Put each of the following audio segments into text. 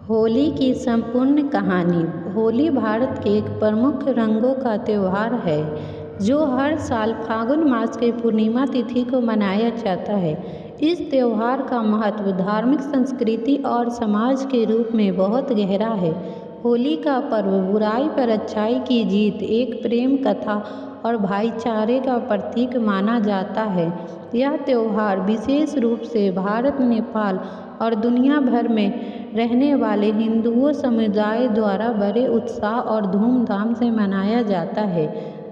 होली की संपूर्ण कहानी। होली भारत के एक प्रमुख रंगों का त्यौहार है जो हर साल फाल्गुन मास के पूर्णिमा तिथि को मनाया जाता है। इस त्यौहार का महत्व धार्मिक, संस्कृति और समाज के रूप में बहुत गहरा है। होली का पर्व बुराई पर अच्छाई की जीत, एक प्रेम कथा और भाईचारे का प्रतीक माना जाता है। यह त्यौहार विशेष रूप से भारत, नेपाल और दुनिया भर में रहने वाले हिंदुओं समुदाय द्वारा बड़े उत्साह और धूमधाम से मनाया जाता है।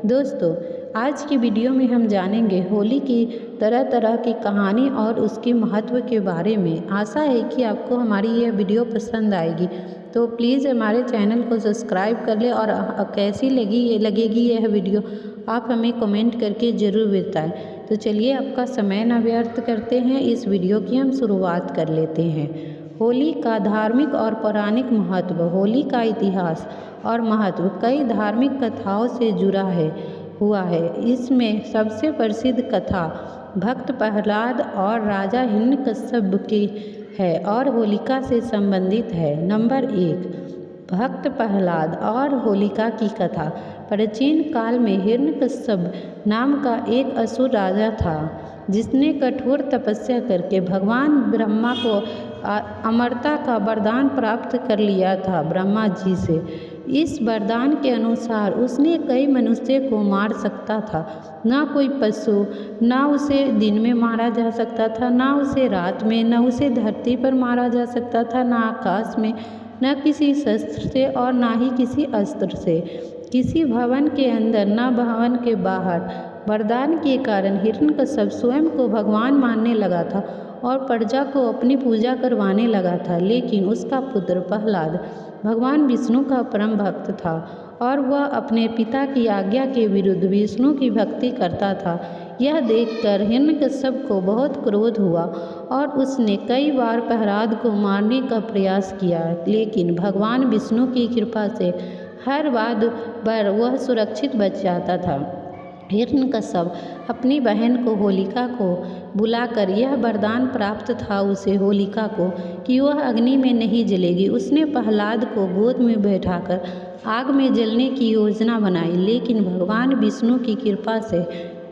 दोस्तों, आज की वीडियो में हम जानेंगे होली की तरह तरह की कहानी और उसके महत्व के बारे में। आशा है कि आपको हमारी यह वीडियो पसंद आएगी, तो प्लीज़ हमारे चैनल को सब्सक्राइब कर लें और कैसी लगेगी यह वीडियो आप हमें कमेंट करके ज़रूर बताएं। तो चलिए, आपका समय न व्यर्थ करते हैं, इस वीडियो की हम शुरुआत कर लेते हैं। होली का धार्मिक और पौराणिक महत्व। होली का इतिहास और महत्व कई धार्मिक कथाओं से जुड़ा हुआ है। इसमें सबसे प्रसिद्ध कथा भक्त प्रहलाद और राजा हिरण्यकश्यप की है और होलिका से संबंधित है। नंबर 1, भक्त प्रहलाद और होलिका की कथा। प्राचीन काल में हिरण्यकश्यप नाम का एक असुर राजा था जिसने कठोर तपस्या करके भगवान ब्रह्मा को अमरता का वरदान प्राप्त कर लिया था ब्रह्मा जी से। इस वरदान के अनुसार उसने कई मनुष्य को मार सकता था। ना कोई पशु, ना उसे दिन में मारा जा सकता था, ना उसे रात में, ना उसे धरती पर मारा जा सकता था, ना आकाश में, न किसी शस्त्र से और ना ही किसी अस्त्र से, किसी भवन के अंदर न भवन के बाहर। वरदान के कारण हिरण्यकश्यप स्वयं को भगवान मानने लगा था और प्रजा को अपनी पूजा करवाने लगा था। लेकिन उसका पुत्र प्रहलाद भगवान विष्णु का परम भक्त था और वह अपने पिता की आज्ञा के विरुद्ध विष्णु की भक्ति करता था। यह देखकर हिरण्यकश्यप को बहुत क्रोध हुआ और उसने कई बार प्रहलाद को मारने का प्रयास किया, लेकिन भगवान विष्णु की कृपा से हर बार वह सुरक्षित बच जाता था। हिरण्यकश्यप अपनी बहन को होलिका को बुलाकर यह वरदान प्राप्त था उसे होलिका को कि वह अग्नि में नहीं जलेगी। उसने प्रहलाद को गोद में बैठाकर आग में जलने की योजना बनाई, लेकिन भगवान विष्णु की कृपा से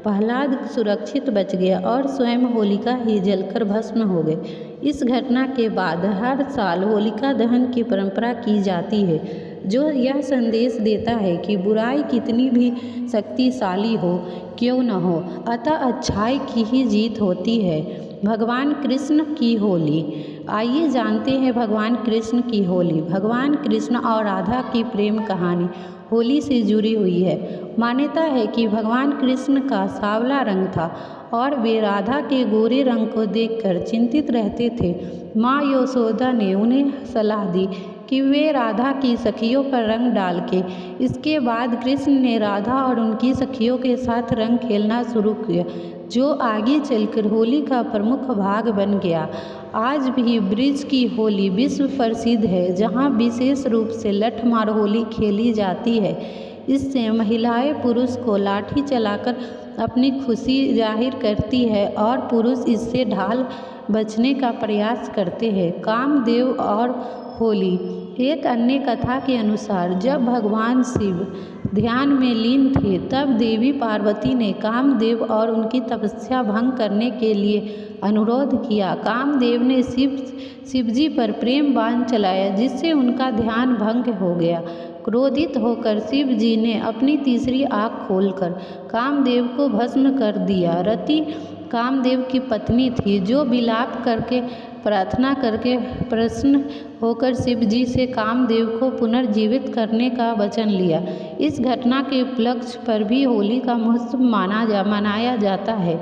प्रहलाद सुरक्षित बच गया और स्वयं होलिका ही जलकर भस्म हो गए। इस घटना के बाद हर साल होलिका दहन की परंपरा की जाती है, जो यह संदेश देता है कि बुराई कितनी भी शक्तिशाली हो क्यों न हो, अतः अच्छाई की ही जीत होती है। भगवान कृष्ण की होली। आइए जानते हैं भगवान कृष्ण की होली। भगवान कृष्ण और राधा की प्रेम कहानी होली से जुड़ी हुई है। मान्यता है कि भगवान कृष्ण का सांवला रंग था और वे राधा के गोरे रंग को देखकर चिंतित रहते थे। माँ यशोदा ने उन्हें सलाह दी कि वे राधा की सखियों पर रंग डाल के। इसके बाद कृष्ण ने राधा और उनकी सखियों के साथ रंग खेलना शुरू किया, जो आगे चलकर होली का प्रमुख भाग बन गया। आज भी ब्रिज की होली विश्व प्रसिद्ध है, जहां विशेष रूप से लठमार होली खेली जाती है। इससे महिलाएं पुरुष को लाठी चलाकर अपनी खुशी जाहिर करती है और पुरुष इससे ढाल बचने का प्रयास करते हैं। कामदेव और होली। एक अन्य कथा के अनुसार जब भगवान शिव ध्यान में लीन थे, तब देवी पार्वती ने कामदेव और उनकी तपस्या भंग करने के लिए अनुरोध किया। कामदेव ने शिवजी पर प्रेम बाण चलाया, जिससे उनका ध्यान भंग हो गया। क्रोधित होकर शिव जी ने अपनी तीसरी आँख खोलकर कामदेव को भस्म कर दिया। रति कामदेव की पत्नी थी, जो विलाप करके प्रार्थना करके प्रसन्न होकर शिव जी से कामदेव को पुनर्जीवित करने का वचन लिया। इस घटना के उपलक्ष्य पर भी होली का महोत्सव मनाया जाता है।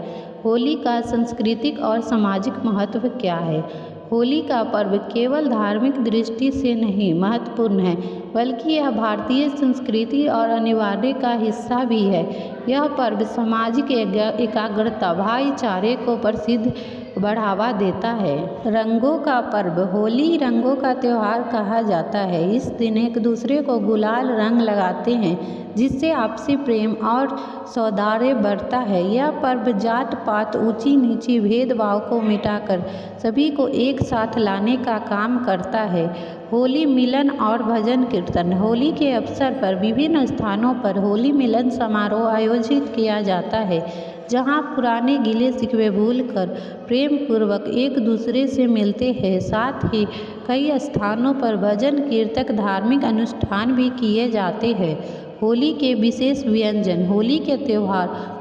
होली का सांस्कृतिक और सामाजिक महत्व क्या है? होली का पर्व केवल धार्मिक दृष्टि से नहीं महत्वपूर्ण है, बल्कि यह भारतीय संस्कृति और अनिवार्य का हिस्सा भी है। यह पर्व सामाजिक एकाग्रता, भाईचारे को प्रसिद्ध बढ़ावा देता है। रंगों का पर्व। होली रंगों का त्यौहार कहा जाता है। इस दिन एक दूसरे को गुलाल रंग लगाते हैं, जिससे आपसी प्रेम और सौहार्द बढ़ता है। यह पर्व जात पात ऊंची नीची भेदभाव को मिटाकर सभी को एक साथ लाने का काम करता है। होली मिलन और भजन कीर्तन। होली के अवसर पर विभिन्न स्थानों पर होली मिलन समारोह आयोजित किया जाता है, जहां पुराने गिले शिकवे भूलकर प्रेम पूर्वक एक दूसरे से मिलते हैं। साथ ही कई स्थानों पर भजन कीर्तन धार्मिक अनुष्ठान भी किए जाते हैं। होली के विशेष व्यंजन। होली के त्यौहार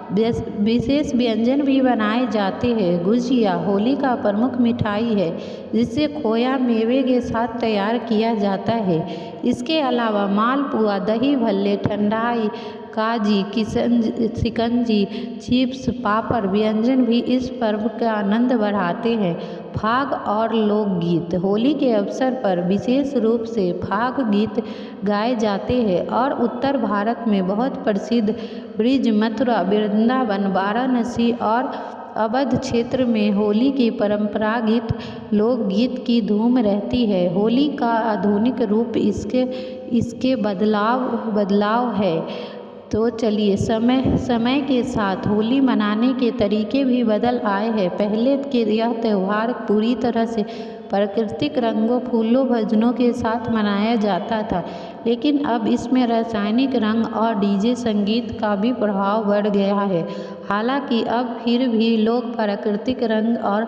विशेष व्यंजन भी बनाए जाते हैं। गुजिया होली का प्रमुख मिठाई है, जिसे खोया मेवे के साथ तैयार किया जाता है। इसके अलावा मालपुआ, दही भल्ले, ठंडाई, काजी, शिकंजी, चिप्स, पापड़ व्यंजन भी इस पर्व का आनंद बढ़ाते हैं। फाग और लोकगीत। होली के अवसर पर विशेष रूप से फाग गीत गाए जाते हैं और उत्तर भारत में बहुत प्रसिद्ध ब्रिज, मथुरा, वृंदावन, वाराणसी और अवध क्षेत्र में होली की परंपरागत लोकगीत की धूम रहती है। होली का आधुनिक रूप इसके बदलाव है। तो चलिए, समय के साथ होली मनाने के तरीके भी बदल आए हैं। पहले के यह त्यौहार पूरी तरह से प्राकृतिक रंगों, फूलों, भजनों के साथ मनाया जाता था, लेकिन अब इसमें रासायनिक रंग और डीजे संगीत का भी प्रभाव बढ़ गया है। हालांकि अब फिर भी लोग प्राकृतिक रंग और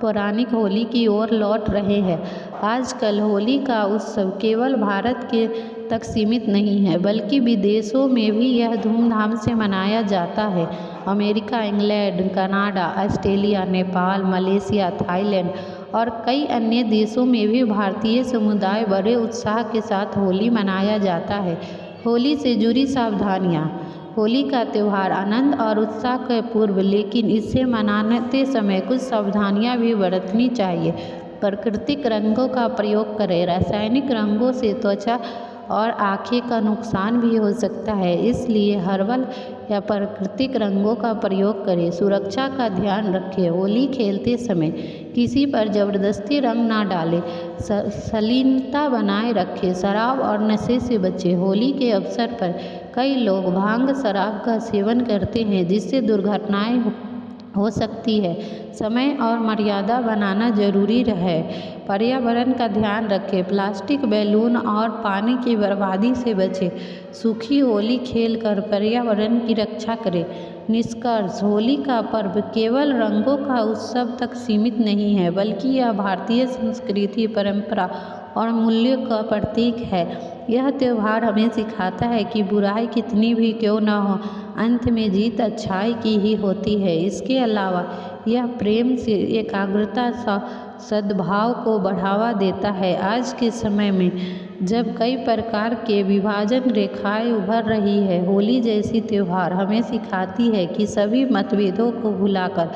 पौराणिक होली की ओर लौट रहे हैं। आजकल होली का उत्सव केवल भारत के तक सीमित नहीं है, बल्कि विदेशों में भी यह धूमधाम से मनाया जाता है। America, England, Canada, Australia, Nepal, Malaysia, Thailand और कई अन्य देशों में भी भारतीय समुदाय बड़े उत्साह के साथ होली मनाया जाता है। होली से जुड़ी सावधानियाँ। होली का त्यौहार आनंद और उत्साह का पूर्व, लेकिन इसे मनाते समय कुछ सावधानियां भी बरतनी चाहिए। प्राकृतिक रंगों का प्रयोग करें। रासायनिक रंगों से त्वचा और आँखें का नुकसान भी हो सकता है, इसलिए हर्बल या प्राकृतिक रंगों का प्रयोग करें। सुरक्षा का ध्यान रखें। होली खेलते समय किसी पर जबरदस्ती रंग ना डालें। शालीनता बनाए रखें। शराब और नशे से बचें। होली के अवसर पर कई लोग भांग, शराब का सेवन करते हैं, जिससे दुर्घटनाएं हो सकती है। समय और मर्यादा बनाना जरूरी है। पर्यावरण का ध्यान रखें। प्लास्टिक, बैलून और पानी की बर्बादी से बचें। सूखी होली खेलकर पर्यावरण की रक्षा करें। निष्कर्ष, होली का पर्व केवल रंगों का उत्सव तक सीमित नहीं है, बल्कि यह भारतीय संस्कृति, परंपरा और मूल्यों का प्रतीक है। यह त्यौहार हमें सिखाता है कि बुराई कितनी भी क्यों न हो, अंत में जीत अच्छाई की ही होती है। इसके अलावा यह प्रेम से एकाग्रता, सद्भाव को बढ़ावा देता है। आज के समय में जब कई प्रकार के विभाजन रेखाएं उभर रही है, होली जैसी त्यौहार हमें सिखाती है कि सभी मतभेदों को भुलाकर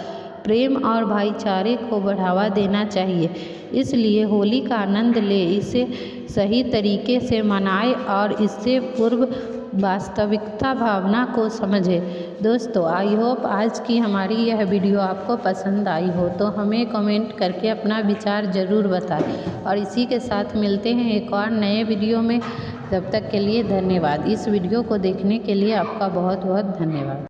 प्रेम और भाईचारे को बढ़ावा देना चाहिए। इसलिए होली का आनंद ले, इसे सही तरीके से मनाएं और इससे पूर्व वास्तविकता भावना को समझें। दोस्तों, आई होप आज की हमारी यह वीडियो आपको पसंद आई हो, तो हमें कमेंट करके अपना विचार ज़रूर बताएं। और इसी के साथ मिलते हैं एक और नए वीडियो में। तब तक के लिए धन्यवाद। इस वीडियो को देखने के लिए आपका बहुत बहुत धन्यवाद।